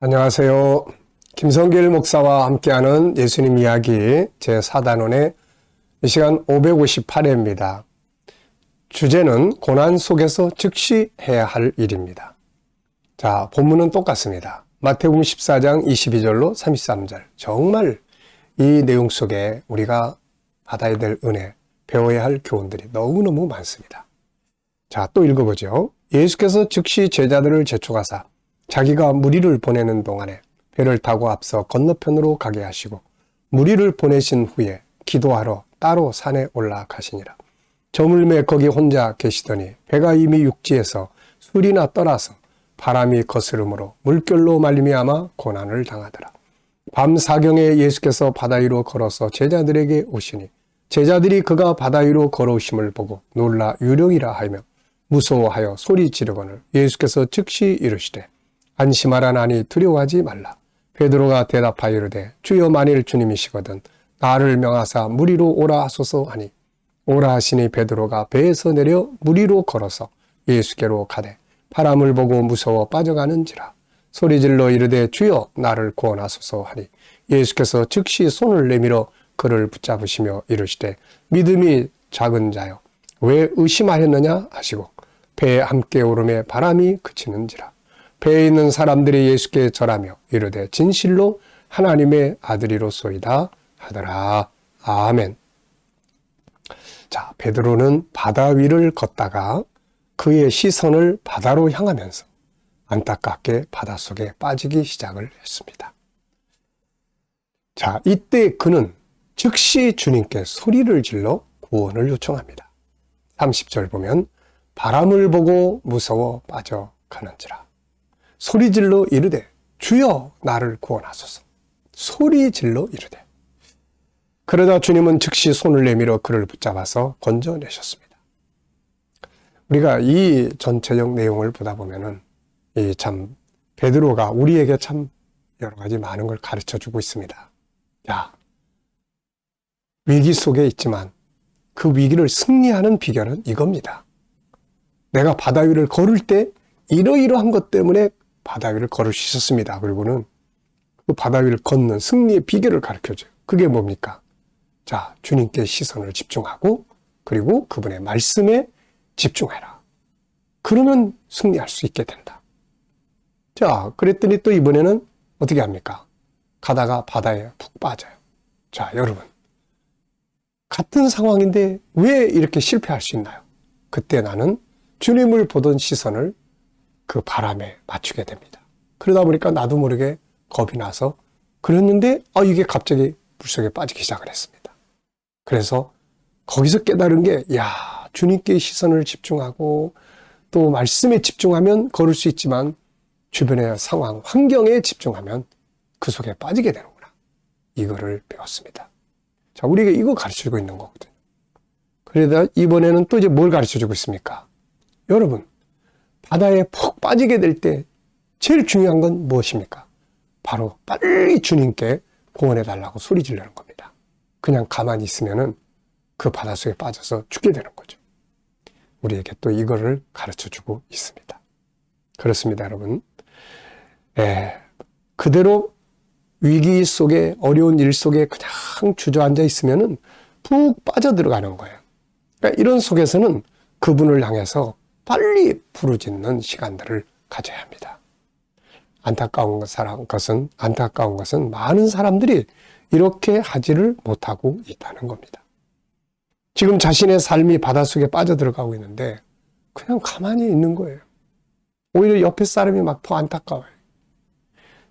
안녕하세요. 김성길 목사와 함께하는 예수님 이야기 제4단원의 이 시간 558회입니다. 주제는 고난 속에서 즉시 해야 할 일입니다. 자, 본문은 똑같습니다. 마태복음 14장 22절로 33절. 정말 이 내용 속에 우리가 받아야 될 은혜, 배워야 할 교훈들이 너무너무 많습니다. 자, 또 읽어보죠. 예수께서 즉시 제자들을 재촉하사 자기가 무리를 보내는 동안에 배를 타고 앞서 건너편으로 가게 하시고 무리를 보내신 후에 기도하러 따로 산에 올라가시니라. 저물매 거기 혼자 계시더니 배가 이미 육지에서 술이나 떠나서 바람이 거스름으로 물결로 말미암아 고난을 당하더라. 밤 사경에 예수께서 바다 위로 걸어서 제자들에게 오시니 제자들이 그가 바다 위로 걸어오심을 보고 놀라 유령이라 하며 무서워하여 소리 지르거늘 예수께서 즉시 이르시되 안심하라 나니 두려워하지 말라. 베드로가 대답하여 이르되 주여 만일 주님이시거든 나를 명하사 무리로 오라 하소서 하니 오라 하시니 베드로가 배에서 내려 무리로 걸어서 예수께로 가되 바람을 보고 무서워 빠져가는지라. 소리질러 이르되 주여 나를 구원하소서 하니 예수께서 즉시 손을 내밀어 그를 붙잡으시며 이르시되 믿음이 작은 자여 왜 의심하였느냐 하시고 배에 함께 오름에 바람이 그치는지라. 배에 있는 사람들이 예수께 절하며 이르되 진실로 하나님의 아들이로소이다 하더라. 아멘. 자, 베드로는 바다 위를 걷다가 그의 시선을 바다로 향하면서 안타깝게 바닷속에 빠지기 시작을 했습니다. 자, 이때 그는 즉시 주님께 소리를 질러 구원을 요청합니다. 30절 보면 바람을 보고 무서워 빠져가는지라. 소리질러 이르되 주여 나를 구원하소서. 소리질러 이르되. 그러다 주님은 즉시 손을 내밀어 그를 붙잡아서 건져내셨습니다. 우리가 이 전체적 내용을 보다 보면은 이 참 베드로가 우리에게 참 여러 가지 많은 걸 가르쳐 주고 있습니다. 자, 위기 속에 있지만 그 위기를 승리하는 비결은 이겁니다. 내가 바다 위를 걸을 때 이러이러한 것 때문에 바다 위를 걸을 수 있었습니다. 그리고는 그 바다 위를 걷는 승리의 비결을 가르쳐줘요. 그게 뭡니까? 자, 주님께 시선을 집중하고 그리고 그분의 말씀에 집중해라. 그러면 승리할 수 있게 된다. 자, 그랬더니 또 이번에는 어떻게 합니까? 가다가 바다에 푹 빠져요. 자, 여러분. 같은 상황인데 왜 이렇게 실패할 수 있나요? 그때 나는 주님을 보던 시선을 그 바람에 맞추게 됩니다. 그러다 보니까 나도 모르게 겁이 나서 그랬는데 이게 갑자기 물속에 빠지기 시작을 했습니다. 그래서 거기서 깨달은 게 주님께 시선을 집중하고 또 말씀에 집중하면 걸을 수 있지만 주변의 상황, 환경에 집중하면 그 속에 빠지게 되는구나. 이거를 배웠습니다. 자, 우리에게 이거 가르쳐주고 있는 거거든요. 그러다 이번에는 또 이제 뭘 가르쳐주고 있습니까? 여러분, 바다에 푹 빠지게 될 때 제일 중요한 건 무엇입니까? 바로 빨리 주님께 구원해달라고 소리 지르는 겁니다. 그냥 가만히 있으면은 그 바닷속에 빠져서 죽게 되는 거죠. 우리에게 또 이거를 가르쳐주고 있습니다. 그렇습니다, 여러분. 그대로 위기 속에 어려운 일 속에 그냥 주저앉아 있으면은 푹 빠져들어가는 거예요. 그러니까 이런 속에서는 그분을 향해서 빨리 부르짖는 시간들을 가져야 합니다. 안타까운 것은 많은 사람들이 이렇게 하지를 못하고 있다는 겁니다. 지금 자신의 삶이 바닷속에 빠져들어가고 있는데 그냥 가만히 있는 거예요. 오히려 옆에 사람이 막 더 안타까워요.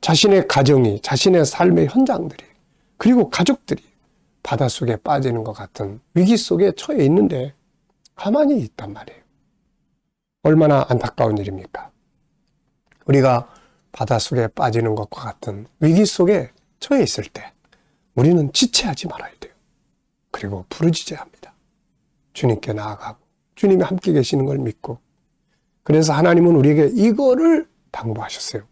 자신의 가정이, 자신의 삶의 현장들이, 그리고 가족들이 바닷속에 빠지는 것 같은 위기 속에 처해 있는데 가만히 있단 말이에요. 얼마나 안타까운 일입니까? 우리가 바닷속에 빠지는 것과 같은 위기 속에 처해 있을 때 우리는 지체하지 말아야 돼요. 그리고 부르짖어야 합니다. 주님께 나아가고 주님이 함께 계시는 걸 믿고. 그래서 하나님은 우리에게 이거를 당부하셨어요.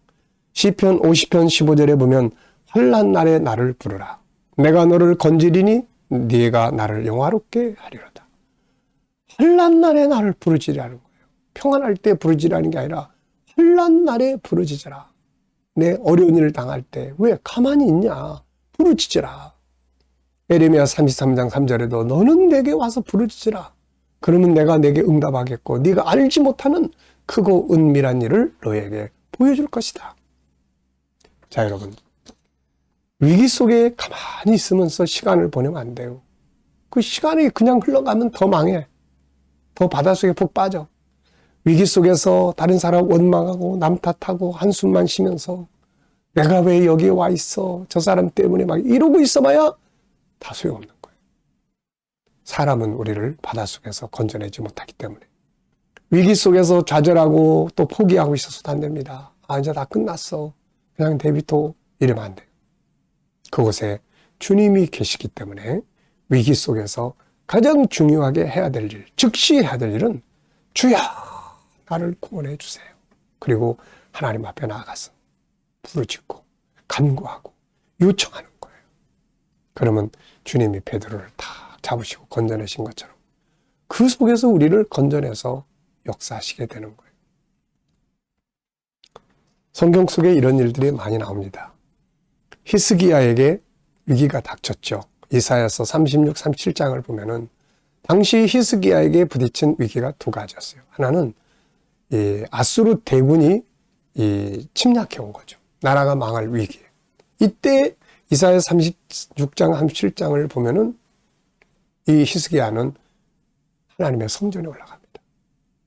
시편 50편 15절에 보면 환난 날에 나를 부르라. 내가 너를 건지리니 네가 나를 영화롭게 하리로다. 환난 날에 나를 부르짖으라는 거예요. 평안할 때 부르짖으라는 게 아니라 환난 날에 부르짖으라. 내 어려운 일을 당할 때 왜 가만히 있냐? 부르짖으라. 에레미야 33장 3절에도 너는 내게 와서 부르짖으라. 그러면 내가 내게 응답하겠고 네가 알지 못하는 크고 은밀한 일을 너에게 보여줄 것이다. 자, 여러분, 위기 속에 가만히 있으면서 시간을 보내면 안 돼요. 그 시간이 그냥 흘러가면 더 망해. 더 바닷속에 푹 빠져. 위기 속에서 다른 사람 원망하고 남 탓하고 한숨만 쉬면서 내가 왜 여기에 와 있어? 저 사람 때문에 막 이러고 있어봐야 다 소용없는 거예요. 사람은 우리를 바닷속에서 건져내지 못하기 때문에 위기 속에서 좌절하고 또 포기하고 있어서도 안 됩니다. 아, 이제 다 끝났어. 그냥 내비둬. 이러면 안 돼요. 그곳에 주님이 계시기 때문에 위기 속에서 가장 중요하게 해야 될 일, 즉시 해야 될 일은 주여 나를 구원해 주세요. 그리고 하나님 앞에 나아가서 부르짖고 간구하고 요청하는 거예요. 그러면 주님이 베드로를 다 잡으시고 건져내신 것처럼 그 속에서 우리를 건져내서 역사하시게 되는 거예요. 성경 속에 이런 일들이 많이 나옵니다. 히스기야에게 위기가 닥쳤죠. 이사야서 36, 37장을 보면은 당시 히스기야에게 부딪힌 위기가 두 가지였어요. 하나는 이 아수르 대군이 침략해 온 거죠. 나라가 망할 위기. 이때 이사야 36장, 37장을 보면은 이 히스기야는 하나님의 성전에 올라갑니다.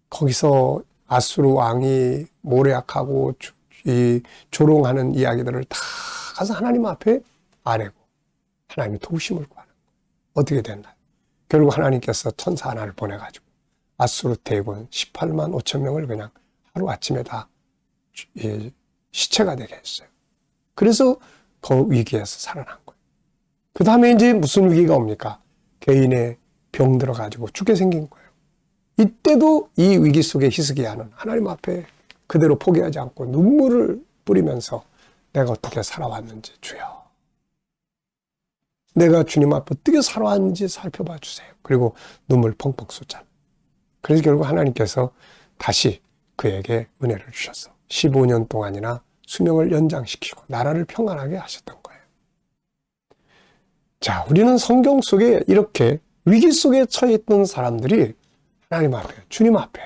거기서 아수르 왕이 모략하고 이 조롱하는 이야기들을 다 가서 하나님 앞에 아뢰고 하나님의 도우심을 구하는 거예요. 어떻게 됐나요? 결국 하나님께서 천사 하나를 보내가지고 아수르 대군 18만 5천 명을 그냥 하루아침에 다 시체가 되게 했어요. 그래서 그 위기에서 살아난 거예요. 그 다음에 이제 무슨 위기가 옵니까? 개인의 병 들어가지고 죽게 생긴 거예요. 이때도 이 위기 속에 히스기야는 하나님 앞에 그대로 포기하지 않고 눈물을 뿌리면서 내가 어떻게 살아왔는지 주여. 내가 주님 앞에 어떻게 살아왔는지 살펴봐 주세요. 그리고 눈물 펑펑 쏟잖아요. 그래서 결국 하나님께서 다시 그에게 은혜를 주셔서 15년 동안이나 수명을 연장시키고 나라를 평안하게 하셨던 거예요. 자, 우리는 성경 속에 이렇게 위기 속에 처해 있던 사람들이 하나님 앞에, 주님 앞에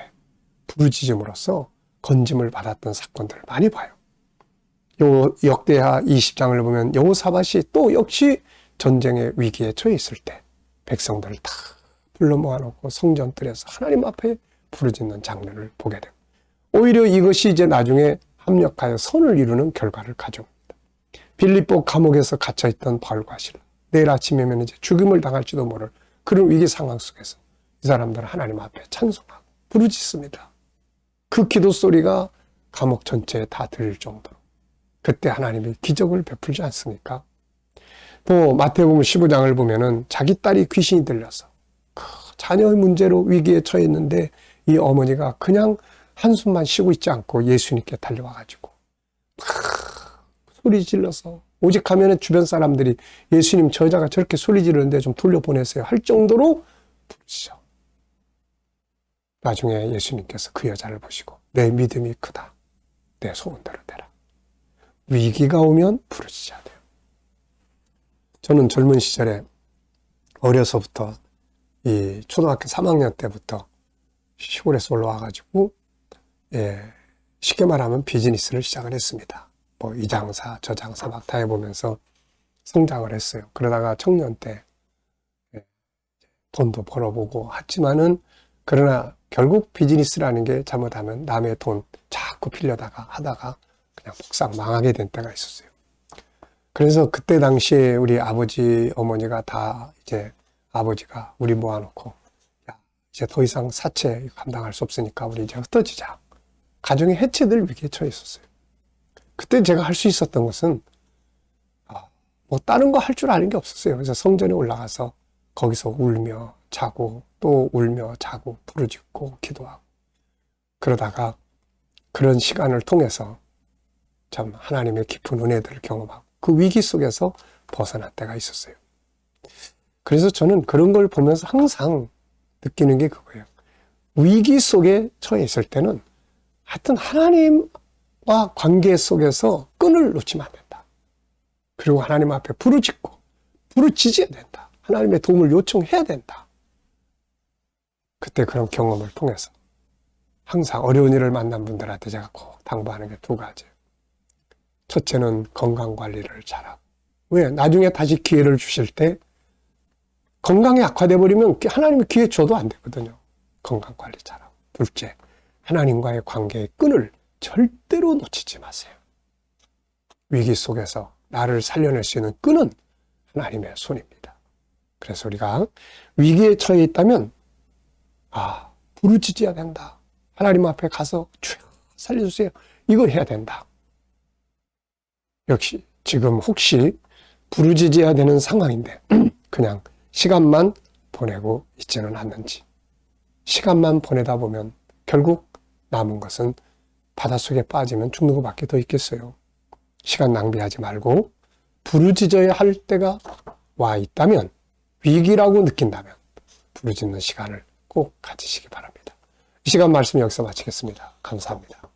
부르짖음으로써 건짐을 받았던 사건들을 많이 봐요. 요 역대하 20장을 보면 여호사밧이 또 역시 전쟁의 위기에 처해 있을 때 백성들을 다 불러 모아놓고 성전뜰에서 하나님 앞에 부르짖는 장면을 보게 됩니다. 오히려 이것이 이제 나중에 합력하여 선을 이루는 결과를 가져옵니다. 빌립보 감옥에서 갇혀있던 바울과 실라, 내일 아침이면 이제 죽음을 당할지도 모를 그런 위기 상황 속에서 이 사람들은 하나님 앞에 찬송하고 부르짖습니다. 그 기도 소리가 감옥 전체에 다 들릴 정도로 그때 하나님이 기적을 베풀지 않습니까? 또 마태복음 15장을 보면은 자기 딸이 귀신이 들려서 그 자녀의 문제로 위기에 처해 있는데 이 어머니가 그냥 한숨만 쉬고 있지 않고 예수님께 달려와가지고 소리 질러서 오직 하면은 주변 사람들이 예수님 저 여자가 저렇게 소리 지르는데 좀 돌려보내세요 할 정도로 부르시죠. 나중에 예수님께서 그 여자를 보시고 내 믿음이 크다. 내 소원대로 되라. 위기가 오면 부르짖어야 돼요. 저는 젊은 시절에 어려서부터 이 초등학교 3학년 때부터 시골에서 올라와가지고 쉽게 말하면 비즈니스를 시작을 했습니다. 뭐 이 장사 저 장사 막 다 해보면서 성장을 했어요. 그러다가 청년 때 돈도 벌어보고 했지만은 그러나 결국 비즈니스라는 게 잘못하면 남의 돈 자꾸 빌려다가 하다가 그냥 폭삭 망하게 된 때가 있었어요. 그래서 그때 당시에 우리 아버지 어머니가 다 이제 아버지가 우리 모아놓고 야 이제 더 이상 사채 감당할 수 없으니까 우리 이제 흩어지자. 가정의 해체될 위기에 처해 있었어요. 그때 제가 할 수 있었던 것은 뭐 다른 거 할 줄 아는 게 없었어요. 그래서 성전에 올라가서 거기서 울며 자고 또 울며 자고 부르짖고 기도하고 그러다가 그런 시간을 통해서 참 하나님의 깊은 은혜들을 경험하고 그 위기 속에서 벗어날 때가 있었어요. 그래서 저는 그런 걸 보면서 항상 느끼는 게 그거예요. 위기 속에 처해 있을 때는 하여튼 하나님 하나님과 관계 속에서 끈을 놓치면 안 된다. 그리고 하나님 앞에 부르짖어야 된다. 하나님의 도움을 요청해야 된다. 그때 그런 경험을 통해서 항상 어려운 일을 만난 분들한테 제가 꼭 당부하는 게 두 가지예요. 첫째는 건강관리를 잘하고. 왜? 나중에 다시 기회를 주실 때 건강이 악화돼 버리면 하나님이 기회 줘도 안 되거든요. 건강관리 잘하고. 둘째, 하나님과의 관계의 끈을 절대로 놓치지 마세요. 위기 속에서 나를 살려낼 수 있는 끈은 하나님의 손입니다. 그래서 우리가 위기에 처해 있다면 부르짖어야 된다. 하나님 앞에 가서 주여 살려주세요. 이걸 해야 된다. 역시 지금 혹시 부르짖어야 되는 상황인데 그냥 시간만 보내고 있지는 않는지. 시간만 보내다 보면 결국 남은 것은 바닷속에 빠지면 죽는 것밖에 더 있겠어요. 시간 낭비하지 말고 부르짖어야 할 때가 와 있다면, 위기라고 느낀다면 부르짖는 시간을 꼭 가지시기 바랍니다. 이 시간 말씀 여기서 마치겠습니다. 감사합니다.